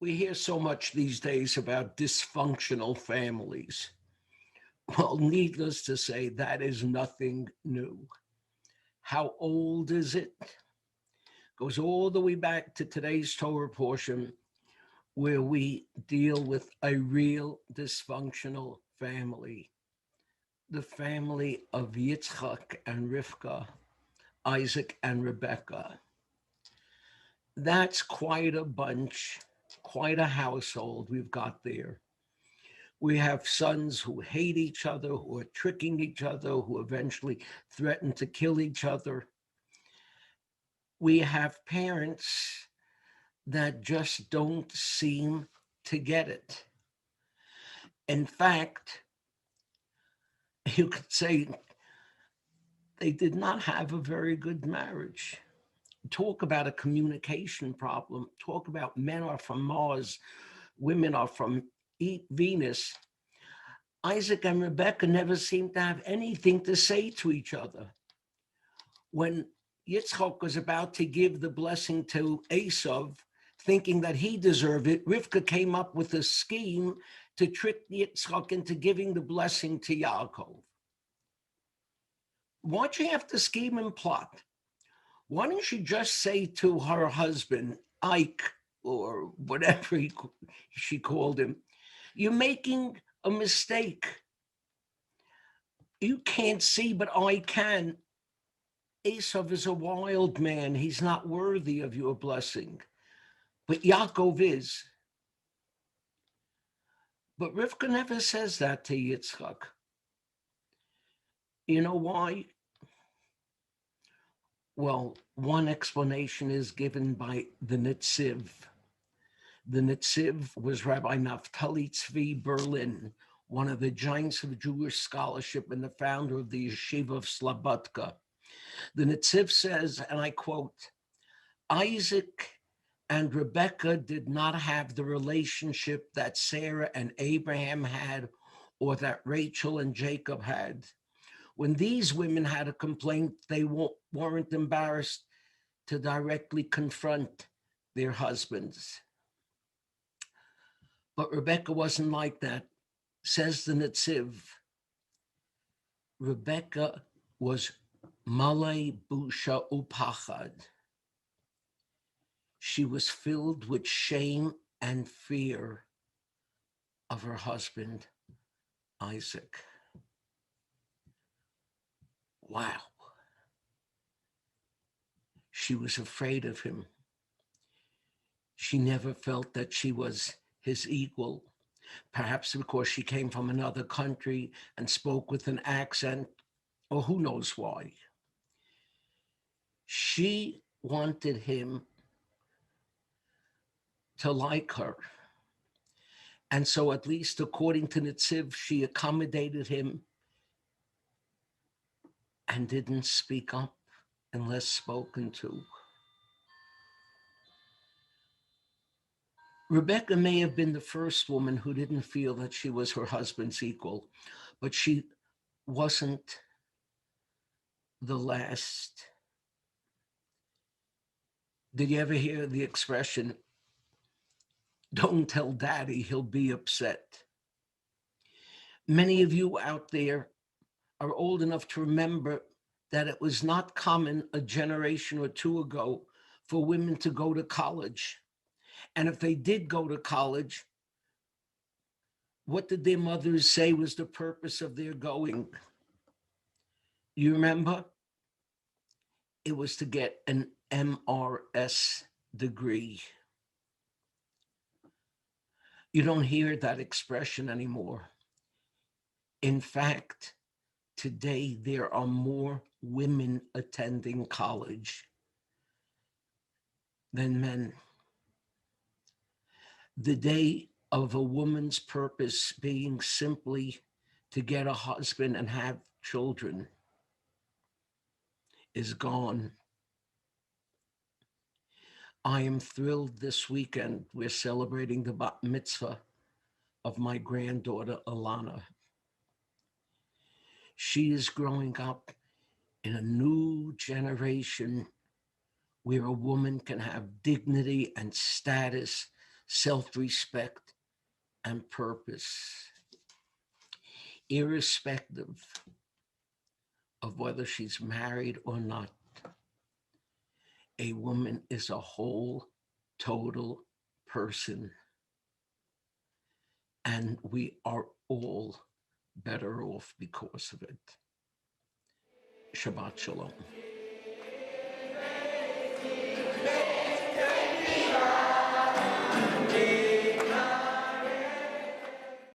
We hear so much these days about dysfunctional families. Well, needless to say, that is nothing new. How old is it? Goes all the way back to today's Torah portion where we deal with a real dysfunctional family. The family of Yitzchak and Rivka, Isaac and Rebekah. That's quite a bunch, quite a household we've got there. We have sons who hate each other, who are tricking each other, who eventually threaten to kill each other. We have parents that just don't seem to get it. In fact, you could say they did not have a very good marriage. Talk about a communication problem. Talk about men are from Mars, women are from Venus. Isaac and Rebecca never seemed to have anything to say to each other. When Yitzchak was about to give the blessing to Esav, thinking that he deserved it, Rivka came up with a scheme to trick Yitzchak into giving the blessing to Yaakov. Why'd you have to scheme and plot? Why don't you just say to her husband, Ike, or whatever she called him, you're making a mistake. You can't see, but I can. Esav is a wild man. He's not worthy of your blessing. But Yaakov is. But Rivka never says that to Yitzchak. You know why? Well, one explanation is given by the Netziv. The Netziv was Rabbi Naftali Tzvi Berlin, one of the giants of Jewish scholarship and the founder of the Yeshiva of Slobodka. The Netziv says, and I quote, Isaac and Rebekah did not have the relationship that Sarah and Abraham had or that Rachel and Jacob had. When these women had a complaint, they weren't embarrassed to directly confront their husbands. But Rebecca wasn't like that. Says the Netziv, Rebecca was malay busha upachad. She was filled with shame and fear of her husband, Isaac. Wow. She was afraid of him. She never felt that she was his equal, perhaps because she came from another country and spoke with an accent, or who knows why. She wanted him to like her. And so, at least according to Netziv, she accommodated him and didn't speak up unless spoken to. Rebecca may have been the first woman who didn't feel that she was her husband's equal, but she wasn't the last. Did you ever hear the expression, don't tell daddy, he'll be upset? Many of you out there are old enough to remember that it was not common a generation or two ago for women to go to college. And if they did go to college, what did their mothers say was the purpose of their going? You remember? It was to get an MRS degree. You don't hear that expression anymore. In fact, today there are more women attending college than men. The day of a woman's purpose being simply to get a husband and have children is gone. I am thrilled this weekend. We're celebrating the bat mitzvah of my granddaughter, Alana. She is growing up in a new generation where a woman can have dignity and status self-respect, and purpose, irrespective of whether she's married or not. A woman is a whole, total person, and we are all better off because of it. Shabbat Shalom.